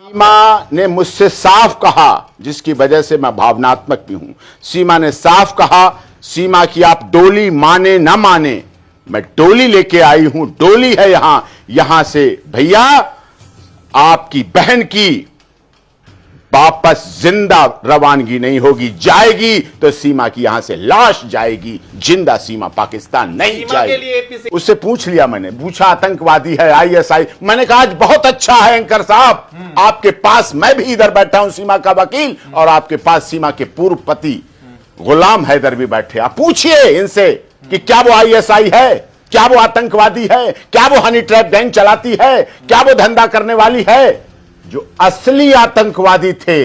सीमा ने मुझसे साफ कहा, जिसकी वजह से मैं भावनात्मक भी हूं। सीमा ने साफ कहा, सीमा की आप डोली माने ना माने, मैं डोली लेके आई हूं। डोली है यहां से भैया आपकी बहन की वापस जिंदा रवानगी नहीं होगी। जाएगी तो सीमा की यहां से लाश जाएगी, जिंदा सीमा पाकिस्तान नहीं जाएगी। उससे पूछ लिया मैंने, पूछा आतंकवादी है आईएसआई। मैंने कहा आज बहुत अच्छा है एंकर साहब, आपके पास मैं भी इधर बैठा हूं सीमा का वकील, और आपके पास सीमा के पूर्व पति गुलाम हैदर भी बैठे। आप पूछिए इनसे कि क्या वो आईएसआई है, क्या वो आतंकवादी है, क्या वो हनी ट्रैप गैंग चलाती है, क्या वो धंधा करने वाली है। जो असली आतंकवादी थे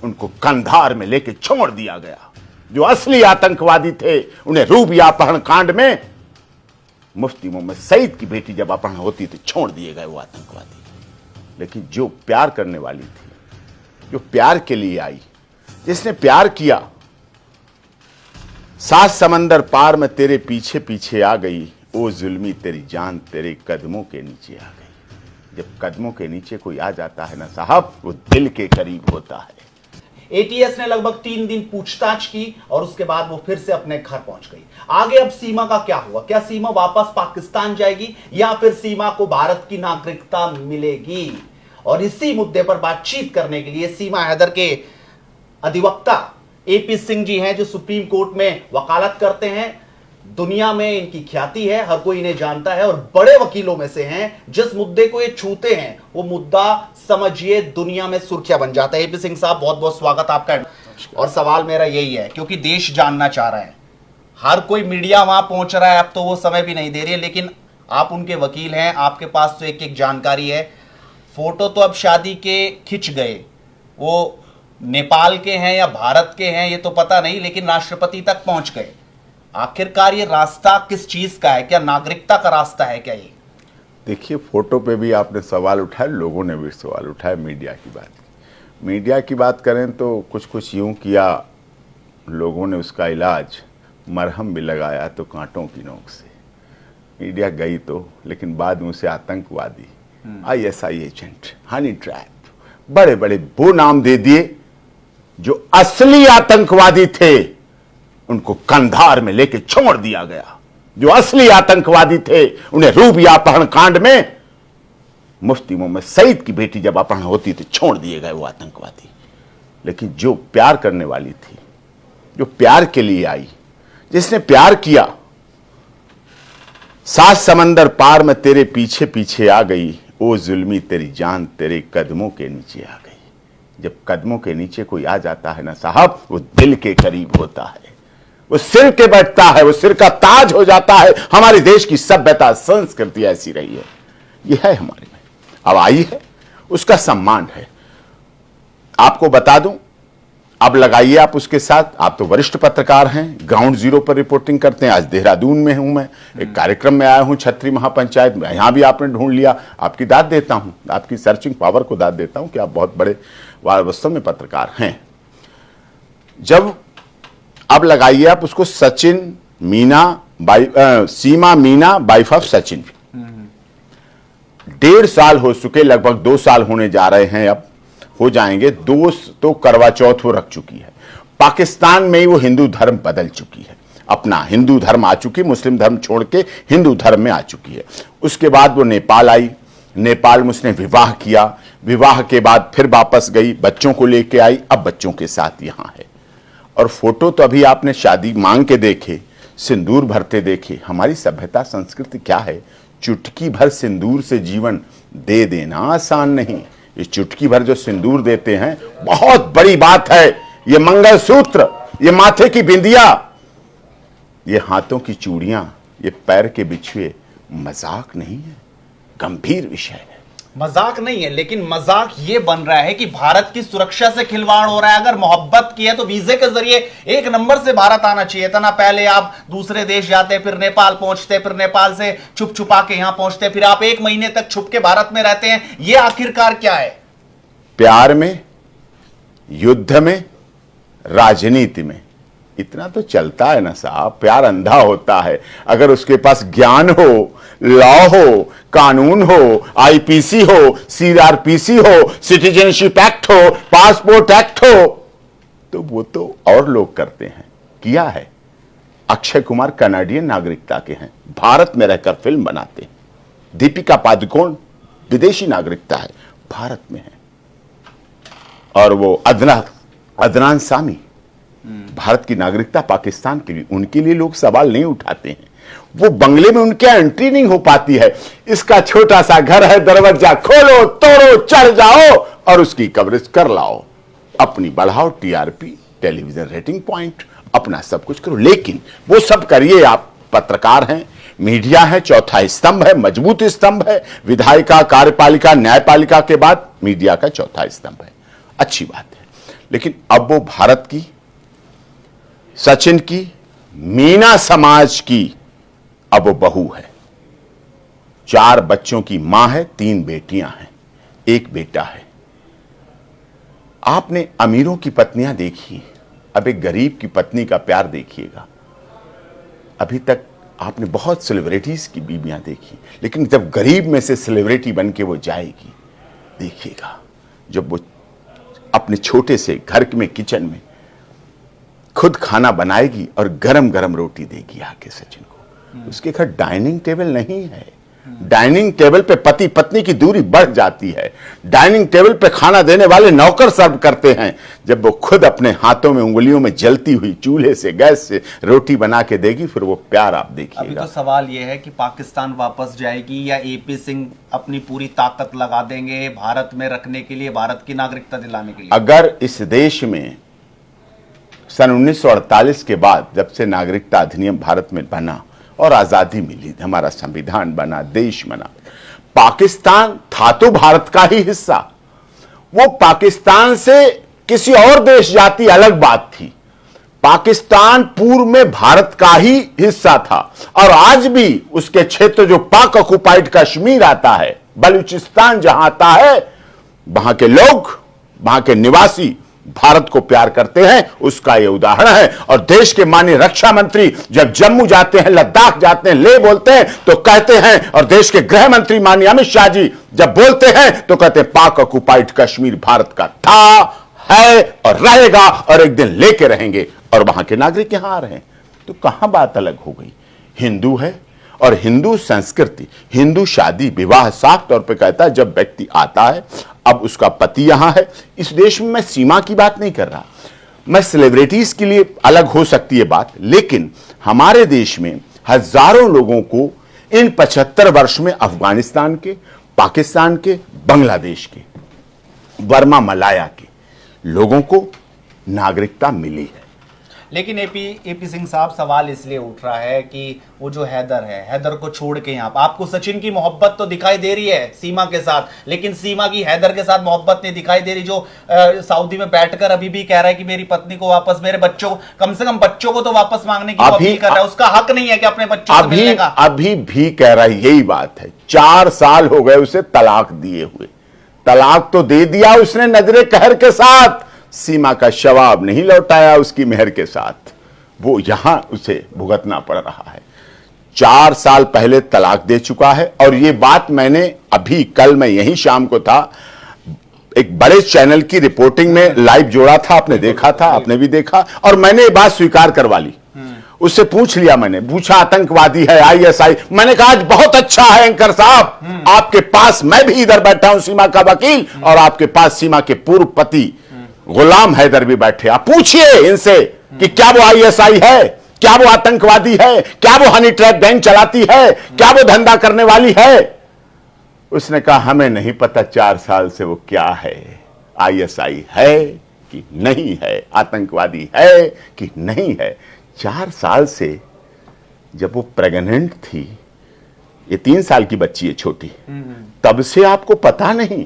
उनको कंधार में लेके छोड़ दिया गया। जो असली आतंकवादी थे उन्हें रूबिया अपहरण कांड में मुफ्ती मोहम्मद सईद की बेटी जब अपहरण होती थी छोड़ दिए गए वो आतंकवादी। लेकिन जो प्यार करने वाली थी, जो प्यार के लिए आई, जिसने प्यार किया, 7 समंदर पार में तेरे पीछे पीछे आ गई, ओ जुल्मी तेरी जान तेरे कदमों के नीचे आ गई। जब कदमों के नीचे कोई आ जाता है ना साहब, वो दिल के करीब होता है। एटीएस ने लगभग 3 दिन पूछताछ की और उसके बाद वो फिर से अपने घर पहुंच गई। आगे अब सीमा का क्या हुआ? क्या सीमा वापस पाकिस्तान जाएगी या फिर सीमा को भारत की नागरिकता मिलेगी? और इसी मुद्दे पर बातचीत करने के लिए सीमा हैदर के अधिवक्ता एपी सिंह जी हैं, जो सुप्रीम कोर्ट में वकालत करते हैं। दुनिया में इनकी ख्याति है, हर कोई इन्हें जानता है और बड़े वकीलों में से हैं। जिस मुद्दे को ये छूते हैं वो मुद्दा समझिए दुनिया में सुर्खियां बन जाता है। एपी सिंह साहब बहुत बहुत स्वागत आपका। और सवाल मेरा यही है, क्योंकि देश जानना चाह रहा है, हर कोई मीडिया वहां पहुंच रहा है, अब तो वो समय भी नहीं दे रही है, लेकिन आप उनके वकील हैं, आपके पास तो एक एक जानकारी है। फोटो तो अब शादी के खिंच गए, वो नेपाल के हैं या भारत के हैं ये तो पता नहीं, लेकिन राष्ट्रपति तक पहुंच गए। आखिरकार ये रास्ता किस चीज का है? क्या नागरिकता का रास्ता है क्या ये? देखिए, फोटो पे भी आपने सवाल उठाया, लोगों ने भी सवाल उठाया। मीडिया की बात करें तो कुछ यूं किया लोगों ने, उसका इलाज मरहम भी लगाया तो कांटों की नोक से। मीडिया गई तो, लेकिन बाद में उसे आतंकवादी, आईएसआई एजेंट, हनी ट्रैप, बड़े बड़े वो नाम दे दिए। जो असली आतंकवादी थे उनको कंधार में लेके छोड़ दिया गया। जो असली आतंकवादी थे उन्हें रूबिया अपहरण कांड में मुफ्ती मोहम्मद सईद की बेटी जब अपहरण होती थी छोड़ दिए गए वो आतंकवादी। लेकिन जो प्यार करने वाली थी, जो प्यार के लिए आई, जिसने प्यार किया, 7 समंदर पार में तेरे पीछे पीछे आ गई, ओ जुल्मी तेरी जान तेरे कदमों के नीचे आ गई। जब कदमों के नीचे कोई आ जाता है ना साहब, वो दिल के करीब होता है, वो सिर के बैठता है, वो सिर का ताज हो जाता है। हमारे देश की सभ्यता संस्कृति ऐसी रही है, ये है हमारे में, अब आई है, उसका सम्मान है। आपको बता दूं, अब लगाइए आप उसके साथ, आप तो वरिष्ठ पत्रकार हैं, ग्राउंड जीरो पर रिपोर्टिंग करते हैं। आज देहरादून में हूं मैं, एक कार्यक्रम में आया हूं, छतरी महापंचायत में, यहां भी आपने ढूंढ लिया। आपकी दाद देता हूं, आपकी सर्चिंग पावर को दाद देता हूं कि आप बहुत बड़े वास्तव में पत्रकार हैं। जब अब लगाइए आप उसको, सचिन मीना सीमा मीना वाइफ ऑफ सचिन, 1.5 साल हो चुके, लगभग 2 साल होने जा रहे हैं, अब हो जाएंगे 2। तो करवा चौथ वो रख चुकी है। पाकिस्तान में ही वो हिंदू धर्म बदल चुकी है, अपना हिंदू धर्म आ चुकी, मुस्लिम धर्म छोड़ के हिंदू धर्म में आ चुकी है। उसके बाद वो नेपाल आई, नेपाल में उसने विवाह किया, विवाह के बाद फिर वापस गई, बच्चों को लेके आई, अब बच्चों के साथ यहां है। और फोटो तो अभी आपने शादी मांग के देखे, सिंदूर भरते देखे। हमारी सभ्यता संस्कृति क्या है? चुटकी भर सिंदूर से जीवन दे देना आसान नहीं। ये चुटकी भर जो सिंदूर देते हैं बहुत बड़ी बात है। ये मंगलसूत्र, ये माथे की बिंदिया, ये हाथों की चूड़ियां, ये पैर के बिछुए मजाक नहीं है, गंभीर विषय है। मजाक नहीं है, लेकिन मजाक ये बन रहा है कि भारत की सुरक्षा से खिलवाड़ हो रहा है। अगर मोहब्बत की है तो वीजे के जरिए 1 नंबर से भारत आना चाहिए था ना। पहले आप दूसरे देश जाते, फिर नेपाल पहुंचते, फिर नेपाल से छुप छुपा के यहां पहुंचते, फिर आप 1 महीने तक छुप के भारत में रहते हैं। ये आखिरकार क्या है? प्यार में, युद्ध में, राजनीति में इतना तो चलता है ना साहब, प्यार अंधा होता है। अगर उसके पास ज्ञान हो, लॉ हो, कानून हो, आईपीसी हो, सीआरपीसी हो, सिटीजनशिप एक्ट हो, पासपोर्ट एक्ट हो, तो वो तो और लोग करते हैं, किया है। अक्षय कुमार कनाडियन नागरिकता के हैं, भारत में रहकर फिल्म बनाते हैं। दीपिका पादुकोण विदेशी नागरिकता है, भारत में है। और वो अदनान सामी भारत की नागरिकता पाकिस्तान के लिए, उनके लिए लोग सवाल नहीं उठाते हैं। वो बंगले में उनके एंट्री नहीं हो पाती है। इसका छोटा सा घर है, दरवाजा खोलो, तोड़ो, चढ़ जाओ और उसकी कवरेज कर लाओ, अपनी बढ़ाओ टीआरपी, टेलीविजन रेटिंग पॉइंट, अपना सब कुछ करो। लेकिन वो सब करिए, आप पत्रकार हैं, मीडिया है, चौथा स्तंभ है, मजबूत स्तंभ है, विधायिका, कार्यपालिका, न्यायपालिका के बाद मीडिया का चौथा स्तंभ है। अच्छी बात है। लेकिन अब वो भारत की, सचिन की, मीना समाज की अब वो बहू है। 4 बच्चों की मां है, 3 बेटियां हैं, 1 बेटा है। आपने अमीरों की पत्नियां देखी, अब एक गरीब की पत्नी का प्यार देखिएगा। अभी तक आपने बहुत सेलिब्रिटीज की बीवियां देखी, लेकिन जब गरीब में से सेलिब्रिटी बन के वो जाएगी, देखिएगा जब वो अपने छोटे से घर में किचन में खुद खाना बनाएगी और गरम गरम रोटी देगी आके सचिन को। उसके घर डाइनिंग टेबल नहीं है। डाइनिंग टेबल पे पति पत्नी की दूरी बढ़ जाती है। डाइनिंग टेबल पे खाना देने वाले नौकर सर्व करते हैं। जब वो खुद अपने हाथों में, उंगलियों में जलती हुई चूल्हे से, गैस से रोटी बना के देगी, फिर वो प्यार आप देखिएगा। अभी तो सवाल ये है कि पाकिस्तान वापस जाएगी या एपी सिंह अपनी पूरी ताकत लगा देंगे भारत में रखने के लिए, भारत की नागरिकता दिलाने के लिए। अगर इस देश में सन 1948 के बाद, जब से नागरिकता अधिनियम भारत में बना और आजादी मिली, हमारा संविधान बना, देश बना, पाकिस्तान था तो भारत का ही हिस्सा। वो पाकिस्तान से किसी और देश जाती अलग बात थी। पाकिस्तान पूर्व में भारत का ही हिस्सा था और आज भी उसके क्षेत्र, जो पाक ऑक्युपाइड कश्मीर आता है, बलूचिस्तान जहां आता है, वहां के लोग, वहां के निवासी भारत को प्यार करते हैं। उसका यह उदाहरण है। और देश के माननीय रक्षा मंत्री जब जम्मू जाते हैं, लद्दाख जाते हैं, ले बोलते हैं तो कहते हैं, और देश के गृह मंत्री माननीय अमित शाह जी जब बोलते हैं तो कहते हैं पाक ऑक्युपाइड कश्मीर भारत का था, है और रहेगा और एक दिन लेके रहेंगे। और वहां के नागरिक यहां आ रहे हैं, तो कहां बात अलग हो गई। हिंदू है और हिंदू संस्कृति, हिंदू शादी विवाह साफ तौर पे कहता है जब व्यक्ति आता है, अब उसका पति यहां है। इस देश में मैं सीमा की बात नहीं कर रहा, मैं सेलिब्रिटीज के लिए अलग हो सकती है बात, लेकिन हमारे देश में हजारों लोगों को इन 75 वर्ष में अफगानिस्तान के, पाकिस्तान के, बांग्लादेश के, बर्मा मलाया के लोगों को नागरिकता मिली है। लेकिन एपी सिंह साहब, सवाल इसलिए उठ रहा है कि वो जो हैदर है, हैदर को छोड़ के यहाँ आपको सचिन की मोहब्बत तो दिखाई दे रही है सीमा के साथ, लेकिन सीमा की हैदर के साथ मोहब्बत नहीं दिखाई दे रही, जो सऊदी में बैठकर अभी भी कह रहा है कि मेरी पत्नी को वापस, मेरे बच्चों को, कम से कम बच्चों को तो वापस मांगने की अपील कर रहा है। उसका हक नहीं है कि अपने बच्चों से मिलने का? अभी भी कह रहा है, यही बात है। 4 साल हो गए उसे तलाक दिए हुए। तलाक तो दे दिया उसने नजरे कहर के साथ, सीमा का जवाब नहीं लौटाया उसकी मेहर के साथ। वो यहां उसे भुगतना पड़ रहा है। 4 साल पहले तलाक दे चुका है। और ये बात मैंने अभी कल, मैं यही शाम को था, एक बड़े चैनल की रिपोर्टिंग में लाइव जोड़ा था, आपने देखा था, आपने भी देखा, और मैंने ये बात स्वीकार करवा ली। उससे पूछ लिया, मैंने पूछा आतंकवादी है, आईएसआई, मैंने कहा आज बहुत अच्छा है एंकर साहब, आपके पास, मैं भी इधर बैठा हूं सीमा का वकील, और आपके पास सीमा के पूर्व पति गुलाम हैदर भी बैठे। आप पूछिए इनसे कि क्या वो आईएसआई है, क्या वो आतंकवादी है, क्या वो हनी ट्रैप गैंग चलाती है, क्या वो धंधा करने वाली है। उसने कहा हमें नहीं पता 4 साल से वो क्या है, आईएसआई है कि नहीं है, आतंकवादी है कि नहीं है। 4 साल से जब वो प्रेग्नेंट थी, ये 3 साल की बच्ची है छोटी, तब से आपको पता नहीं।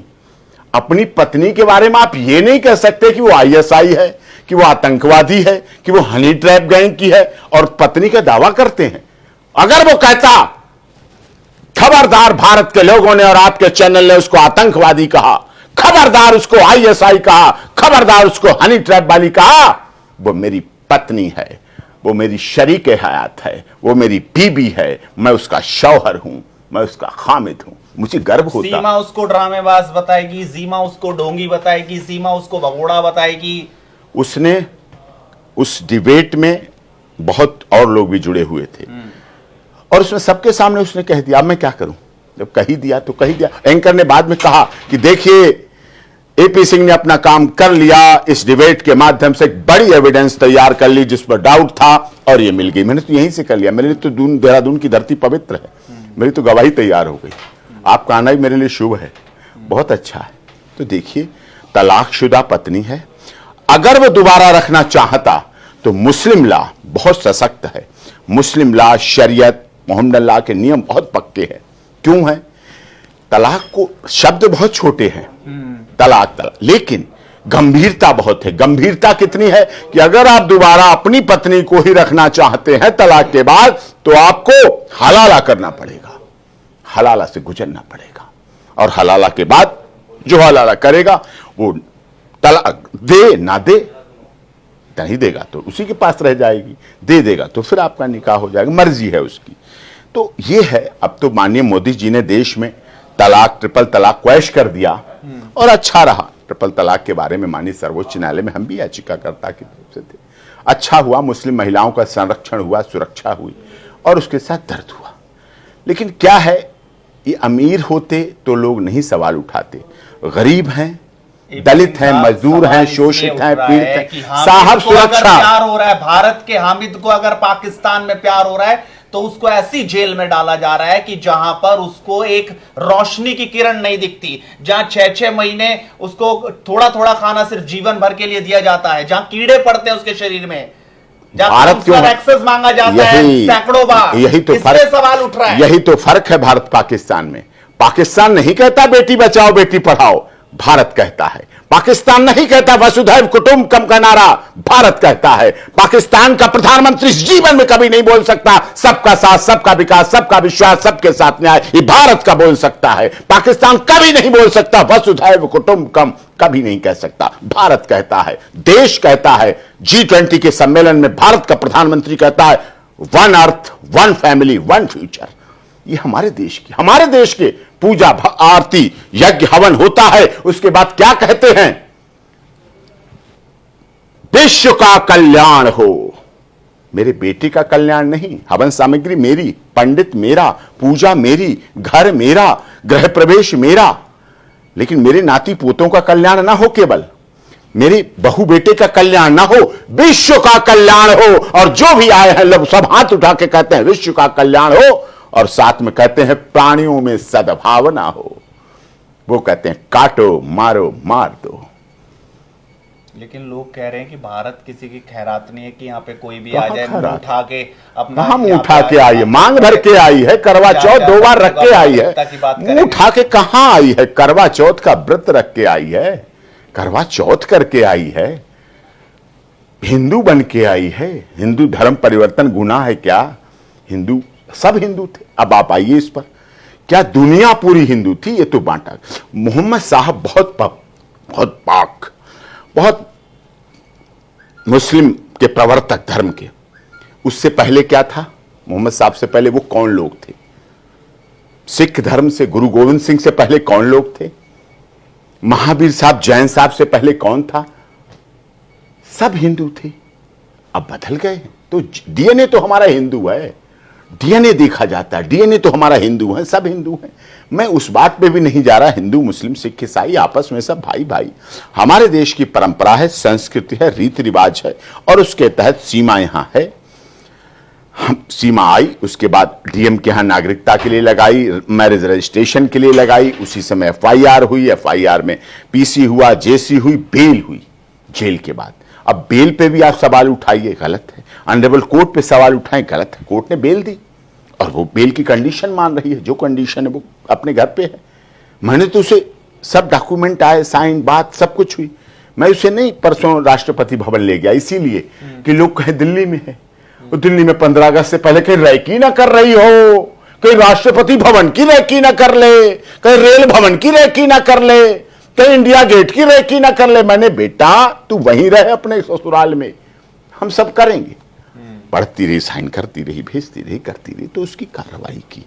अपनी पत्नी के बारे में आप ये नहीं कह सकते कि वो आईएसआई है, कि वो आतंकवादी है, कि वो हनी ट्रैप गैंग की है, और पत्नी का दावा करते हैं। अगर वो कहता, खबरदार भारत के लोगों ने और आपके चैनल ने उसको आतंकवादी कहा, खबरदार उसको आईएसआई कहा, खबरदार उसको हनी ट्रैप वाली कहा, वो मेरी पत्नी है। वो मेरी शरीक हयात है, वो मेरी बीबी है, मैं उसका शौहर हूं, मैं उसका खामिद हूं, मुझे गर्व होता। सीमा उसको ड्रामेबाज बताएगी, सीमा उसको ढोंगी बताएगी, सीमा उसको भगोड़ा बताएगी। उसने उस डिबेट में बहुत और लोग भी जुड़े हुए थे और उसमें सबके सामने उसने कह दिया। अब मैं क्या करूं, जब कही दिया तो कही दिया। एंकर ने बाद में कहा कि देखिए एपी सिंह ने अपना काम कर लिया, इस डिबेट के माध्यम से एक बड़ी एविडेंस तैयार कर ली जिस पर डाउट था और ये मिल गई। मैंने तो यहीं से कर लिया, मेरे लिए तो देहरादून की धरती पवित्र है, मेरी तो गवाही तैयार हो गई। आपका आना ही मेरे लिए शुभ है, बहुत अच्छा है। तो देखिए तलाकशुदा पत्नी है, अगर वो दोबारा रखना चाहता तो मुस्लिम लॉ बहुत सशक्त है, मुस्लिम लॉ, शरीयत, मोहम्मद लॉ के नियम बहुत पक्के हैं। क्यों है? तलाक को शब्द बहुत छोटे हैं, तलाक, लेकिन गंभीरता बहुत है। गंभीरता कितनी है कि अगर आप दोबारा अपनी पत्नी को ही रखना चाहते हैं तलाक के बाद तो आपको हलाला करना पड़ेगा, हलाला से गुजरना पड़ेगा, और हलाला के बाद जो हलाला करेगा वो तलाक दे ना दे, नहीं देगा तो उसी के पास रह जाएगी, दे देगा तो फिर आपका निकाह हो जाएगा, मर्जी है उसकी। तो ये है। अब तो माननीय मोदी जी ने देश में तलाक, ट्रिपल तलाक क्वैश कर दिया और अच्छा रहा। ट्रिपल तलाक के बारे में माननीय सर्वोच्च न्यायालय में हम भी याचिकाकर्ता की तरफ से थे। अच्छा हुआ, मुस्लिम महिलाओं का संरक्षण हुआ, सुरक्षा हुई और उसके साथ दर्द हुआ। लेकिन क्या है, ये अमीर होते तो लोग नहीं सवाल उठाते, गरीब हैं, दलित हैं, मजदूर हैं, शोषित हैं, पीड़ित हैं, साहब सुरक्षा। प्यार हो रहा है भारत के हामिद को, अगर पाकिस्तान में प्यार हो रहा है तो उसको ऐसी जेल में डाला जा रहा है कि जहां पर उसको एक रोशनी की किरण नहीं दिखती, जहां 6-6 महीने उसको थोड़ा थोड़ा खाना सिर्फ जीवन भर के लिए दिया जाता है, जहां कीड़े पड़ते हैं उसके शरीर में, भारत क्यों एक्सेस मांगा जाता है सैकड़ों बार। यही तो सवाल उठ रहा है, यही तो फर्क है भारत पाकिस्तान में। पाकिस्तान नहीं कहता बेटी बचाओ बेटी पढ़ाओ, भारत कहता है। पाकिस्तान नहीं कहता वसुधैव कुटुंबकम का नारा, भारत कहता है। पाकिस्तान का प्रधानमंत्री जीवन में कभी नहीं बोल सकता सबका साथ, सबका विकास, सबका विश्वास, सबके साथ न्याय, ये भारत का बोल सकता है। पाकिस्तान कभी नहीं बोल सकता वसुधैव कुटुंबकम, कभी नहीं कह सकता, भारत कहता है। देश कहता है, G20 के सम्मेलन में भारत का प्रधानमंत्री कहता है one earth, one family, one future. ये हमारे देश के पूजा आरती यज्ञ हवन होता है, उसके बाद क्या कहते हैं? विश्व का कल्याण हो। मेरे बेटे का कल्याण नहीं, हवन सामग्री मेरी, पंडित मेरा, पूजा मेरी, घर मेरा, गृह प्रवेश मेरा, लेकिन मेरे नाती पोतों का कल्याण ना हो, केवल मेरे बहू बेटे का कल्याण ना हो, विश्व का कल्याण हो। और जो भी आए हैं लोग सब हाथ उठा के कहते हैं विश्व का कल्याण हो, और साथ में कहते हैं प्राणियों में सद्भावना हो। वो कहते हैं काटो मारो मार दो। लेकिन लोग कह रहे हैं कि भारत किसी की खैरात नहीं है कि यहाँ पे कोई भी आ जाए मुंह उठा के अपना, कहां मुंह उठा के आई है? मांग भर के आई है, करवा चौथ 2 बार रख के आई है, मुंह उठा के कहां आई है? करवा चौथ का व्रत रख के आई है, करवा चौथ करके आई है, हिंदू बन के आई है। हिंदू धर्म परिवर्तन गुनाह है क्या? हिंदू सब हिंदू थे, अब आप आइए इस पर। क्या दुनिया पूरी हिंदू थी? ये तो बांटा। मोहम्मद साहब बहुत पाक, बहुत मुस्लिम के प्रवर्तक धर्म के। उससे पहले क्या था? मोहम्मद साहब से पहले वो कौन लोग थे? सिख धर्म से गुरु गोविंद सिंह से पहले कौन लोग थे? महावीर साहब, जैन साहब से पहले कौन था? सब हिंदू थे, अब बदल गए। तो डीएनए तो हमारा हिंदू है, डीएनए देखा जाता है, डीएनए तो हमारा हिंदू है, सब हिंदू हैं। मैं उस बात पे भी नहीं जा रहा, हिंदू मुस्लिम सिख ईसाई आपस में सब भाई भाई। हमारे देश की परंपरा है, संस्कृति है, रीति रिवाज है, और उसके तहत सीमा यहां है। हम सीमा आई, उसके बाद डीएम के यहां नागरिकता के लिए लगाई, मैरिज रजिस्ट्रेशन के लिए लगाई, उसी समय एफआईआर हुई, एफआईआर में पीसी हुआ, जेसी हुई, बेल हुई जेल के बाद। अब बेल पे भी आप सवाल उठाइए, गलत है। ऑनरेबल कोर्ट पे सवाल उठाएं, गलत है। कोर्ट ने बेल दी और वो बेल की कंडीशन मान रही है, जो कंडीशन है वो अपने घर पे है। मैंने तो उसे सब डॉक्यूमेंट आए, साइन, बात सब कुछ हुई। मैं उसे नहीं परसों राष्ट्रपति भवन ले गया, इसीलिए कि लोग कहें दिल्ली में है, वो दिल्ली में 15 अगस्त से पहले कहीं रैकी ना कर रही हो, कहीं राष्ट्रपति भवन की रैकी ना कर ले, कहीं रेल भवन की रैकी ना कर ले, कहीं इंडिया गेट की रैकी ना कर ले। मैंने बेटा तू वहीं रहे अपने ससुराल में, हम सब करेंगे। बढ़ती रही, साइन करती रही, भेजती रही, करती रही, तो उसकी कार्रवाई की।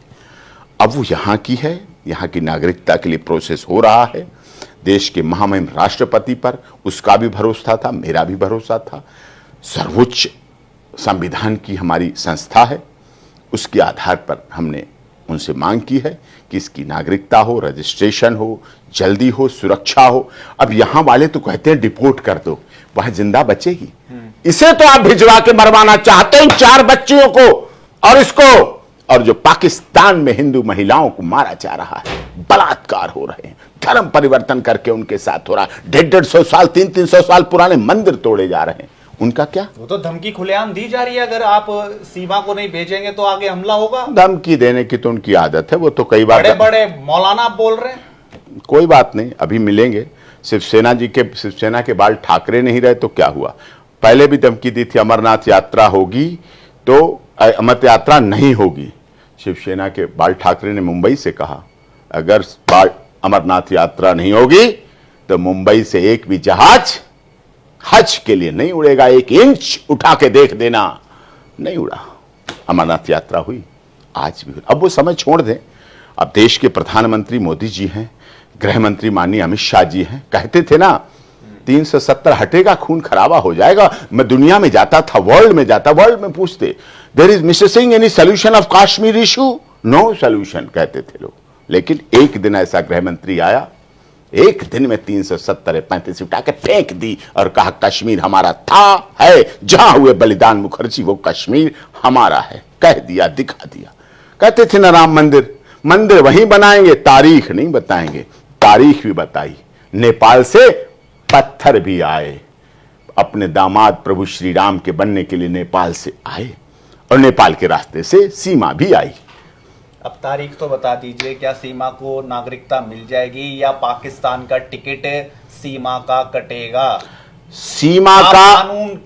अब वो यहाँ की है, यहाँ की नागरिकता के लिए प्रोसेस हो रहा है। देश के महामहिम राष्ट्रपति पर उसका भी भरोसा था, मेरा भी भरोसा था। सर्वोच्च संविधान की हमारी संस्था है, उसके आधार पर हमने उनसे मांग की है कि इसकी नागरिकता हो, रजिस्ट्रेशन हो, जल्दी हो, सुरक्षा हो। अब यहां वाले तो कहते हैं डिपोर्ट कर दो, वह जिंदा बचेगी। इसे तो आप भिजवा के मरवाना चाहते हैं, 4 बच्चियों को और इसको, और जो पाकिस्तान में हिंदू महिलाओं को मारा जा रहा है, बलात्कार हो रहे हैं, धर्म परिवर्तन करके उनके साथ हो रहा है, 150-150 साल 300-300 साल पुराने मंदिर तोड़े जा रहे हैं, उनका क्या? वो तो धमकी खुलेआम दी जा रही है, अगर आप सीमा को नहीं भेजेंगे तो आगे हमला होगा। धमकी देने की तो उनकी आदत है, वो तो कई बार बड़े बड़े मौलाना बोल रहे हैं। कोई बात नहीं, अभी मिलेंगे। शिवसेना के बाल ठाकरे नहीं रहे तो क्या हुआ? पहले भी धमकी दी थी अमरनाथ यात्रा होगी तो अमरनाथ यात्रा नहीं होगी। शिवसेना के बाल ठाकरे ने मुंबई से कहा अगर अमरनाथ यात्रा नहीं होगी तो मुंबई से एक भी जहाज हज के लिए नहीं उड़ेगा, 1 इंच उठा के देख देना। नहीं उड़ा, अमरनाथ यात्रा हुई, आज भी हुई। अब वो समय छोड़ दें। अब देश के प्रधानमंत्री मोदी जी हैं, गृह मंत्री माननीय अमित शाह जी हैं, कहते थे ना 370 हटेगा, खून खराबा हो जाएगा। मैं दुनिया में जाता था, वर्ल्ड में पूछते there is mister Singh any solution of Kashmir issue? No solution कहते थे लोग। लेकिन एक दिन ऐसा गृह मंत्री आया, एक दिन में 370-35 उठा के फेंक दी और कहा कश्मीर हमारा था, है, जहां हुए बलिदान मुखर्जी वो कश्मीर हमारा है, कह दिया, दिखा दिया। कहते थे ना राम मंदिर वहीं बनाएंगे, तारीख नहीं बताएंगे। तारीख भी बताई, नेपाल से पत्थर भी आए, अपने दामाद प्रभु श्री राम के बनने के लिए नेपाल से आए और नेपाल के रास्ते से सीमा भी आई। अब तारीख तो बता दीजिए, क्या सीमा को नागरिकता मिल जाएगी या पाकिस्तान का टिकट सीमा का कटेगा? सीमा का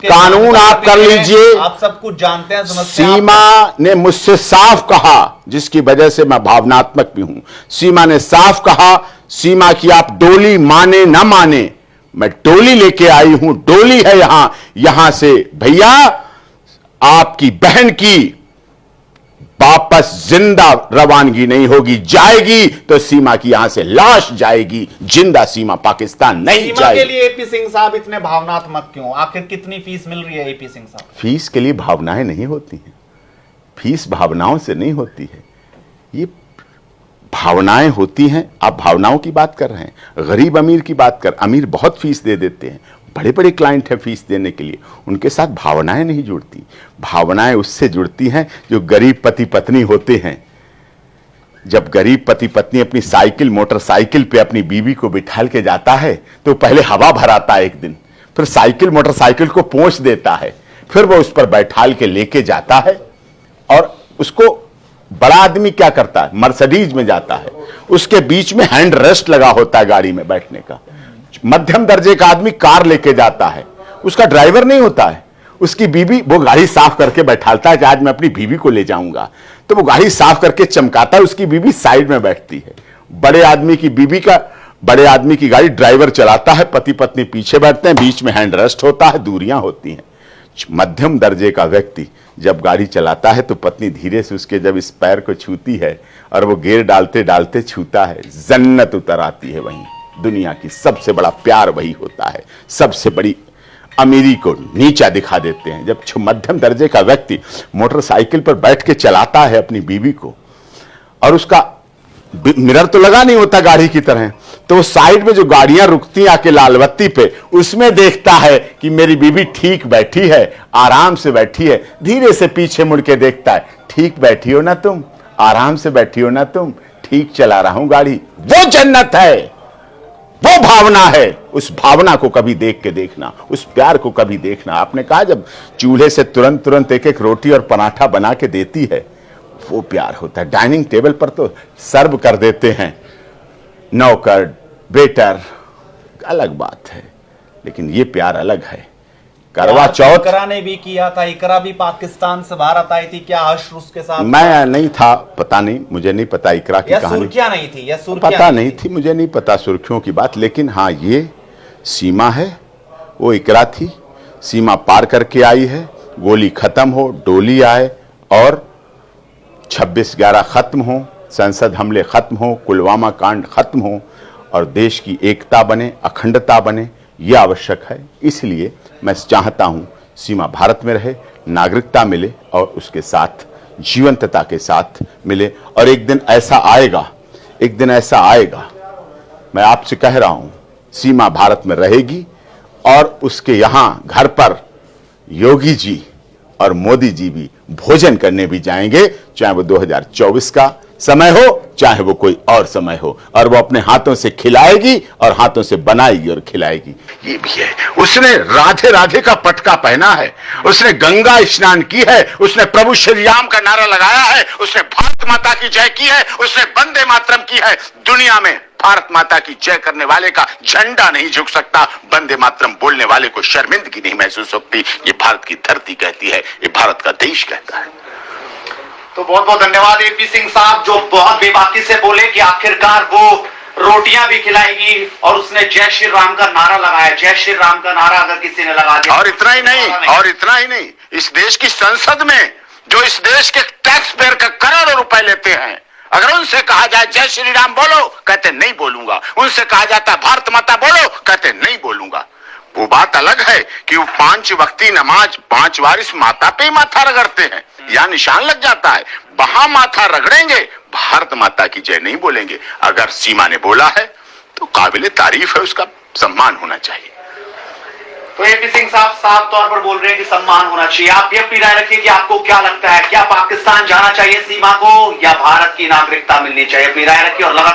कानून आप कर लीजिए, आप सब कुछ जानते हैं, समझते हैं। सीमा ने मुझसे साफ कहा, जिसकी वजह से मैं भावनात्मक भी हूं। सीमा ने साफ कहा, सीमा की आप डोली माने ना माने, मैं डोली लेके आई हूं, डोली है यहां से भैया आपकी बहन की वापस जिंदा रवानगी नहीं होगी, जाएगी तो सीमा की यहां से लाश जाएगी, जिंदा सीमा पाकिस्तान नहीं सीमा जाएगी। के लिए एपी सिंह साहब इतने भावनात्मक क्यों? आखिर कितनी फीस मिल रही है एपी सिंह साहब? फीस के लिए भावनाएं नहीं होती हैं, फीस भावनाओं से नहीं होती है, ये भावनाएं होती हैं। आप भावनाओं की बात कर रहे हैं, गरीब अमीर की बात कर, अमीर बहुत फीस दे देते हैं, बड़े बड़े क्लाइंट हैं फीस देने के लिए, उनके साथ भावनाएं नहीं जुड़ती। भावनाएं उससे जुड़ती हैं जो गरीब पति पत्नी होते हैं। जब गरीब पति पत्नी अपनी साइकिल मोटरसाइकिल पे अपनी बीवी को बिठाल के जाता है तो पहले हवा भराता है एक दिन, फिर साइकिल मोटरसाइकिल को पोंछ देता है, फिर वो उस पर बैठाल के लेके जाता है। और उसको बड़ा आदमी क्या करता है, मर्सिडीज में जाता है, उसके बीच में हैंड रेस्ट लगा होता है गाड़ी में बैठने का। मध्यम दर्जे का आदमी कार लेके जाता है, उसका ड्राइवर नहीं होता है, उसकी बीवी वो गाड़ी साफ करके बैठालता है कि आज मैं अपनी बीवी को ले जाऊंगा, तो वो गाड़ी साफ करके चमकाता है, उसकी बीवी साइड में बैठती है। बड़े आदमी की गाड़ी ड्राइवर चलाता है, पति पत्नी पीछे बैठते हैं, बीच में हैंड रेस्ट होता है, दूरियां होती हैं। मध्यम दर्जे का व्यक्ति जब गाड़ी चलाता है तो पत्नी धीरे से उसके जब इस पैर को छूती है और वो गियर डालते डालते छूता है, जन्नत उतर आती है। वहीं दुनिया की सबसे बड़ा प्यार वही होता है, सबसे बड़ी अमीरी को नीचा दिखा देते हैं। जब मध्यम दर्जे का व्यक्ति मोटरसाइकिल पर बैठ के चलाता है अपनी बीवी को, और उसका मिरर तो लगा नहीं होता गाड़ी की तरह, तो साइड में जो गाड़ियां रुकती आके लाल बत्ती पे, उसमें देखता है कि मेरी बीवी ठीक बैठी है, आराम से बैठी है, धीरे से पीछे मुड़ के देखता है, ठीक बैठी हो ना तुम, आराम से बैठी हो ना तुम, ठीक चला रहा हूं गाड़ी। वो जन्नत है, वो भावना है। उस भावना को कभी देख के देखना, उस प्यार को कभी देखना। आपने कहा जब चूल्हे से तुरंत एक एक रोटी और पराठा बना के देती है, वो प्यार होता है। डाइनिंग टेबल पर तो सर्व कर देते हैं नौकर वेटर, अलग बात है, लेकिन ये प्यार अलग है। करवा चौथ इकरा ने भी किया था, इकरा भी पाकिस्तान से भारत आई थी, क्या हश्र उसके साथ? मैं नहीं था, पता नहीं, मुझे नहीं पता इकरा की कहानी। सुर्खियां नहीं थी या सुर्खियां पता नहीं थी, मुझे नहीं पता सुर्खियों की बात। लेकिन हाँ, ये सीमा है, वो इकरा थी, सीमा पार करके आई है, गोली खत्म हो, डोली आए और 26/11 खत्म हो, संसद हमले खत्म हो, पुलवामा कांड खत्म हो और देश की एकता बने, अखंडता बने, यह आवश्यक है। इसलिए मैं चाहता हूं सीमा भारत में रहे, नागरिकता मिले और उसके साथ जीवंतता के साथ मिले। और एक दिन ऐसा आएगा, मैं आपसे कह रहा हूं, सीमा भारत में रहेगी और उसके यहां घर पर योगी जी और मोदी जी भी भोजन करने भी जाएंगे, चाहे वो 2024 का समय हो, चाहे वो कोई और समय हो, और वो अपने हाथों से खिलाएगी और हाथों से बनाएगी और खिलाएगी। ये भी है, उसने राधे राधे का पटका पहना है, उसने गंगा स्नान की है, उसने प्रभु श्री राम का नारा लगाया है, उसने भारत माता की जय की है, उसने वंदे मातरम की है। दुनिया में भारत माता की जय करने वाले का झंडा नहीं झुक सकता, वंदे मातरम बोलने वाले को शर्मिंदगी नहीं महसूस होती। ये भारत की धरती कहती है, ये भारत का देश कहता है। तो बहुत बहुत धन्यवाद एपी सिंह साहब, जो बहुत बेबाकी से बोले कि आखिरकार वो रोटियां भी खिलाएगी और उसने जय श्री राम का नारा लगाया। जय श्री राम का नारा अगर किसी ने लगा दिया, और इतना ही नहीं, इस देश की संसद में जो इस देश के टैक्स पेयर का करोड़ों रुपए लेते हैं, अगर उनसे कहा जाए जय श्री राम बोलो, कहते नहीं बोलूंगा। उनसे कहा जाता है भारत माता बोलो, कहते नहीं बोलूंगा। वो बात अलग है कि वो 5 वक्ती नमाज 5 बार इस माता पे ही माथा रगड़ते हैं, यहां निशान लग जाता है, वहां माथा रगड़ेंगे, भारत माता की जय नहीं बोलेंगे। अगर सीमा ने बोला है तो काबिले तारीफ है, उसका सम्मान होना चाहिए। तो एपी सिंह साहब साफ तौर पर बोल रहे हैं कि सम्मान होना चाहिए। आप ये अपनी राय रखिए कि आपको क्या लगता है, क्या पाकिस्तान जाना चाहिए सीमा को या भारत की नागरिकता मिलनी चाहिए? अपनी राय रखिए और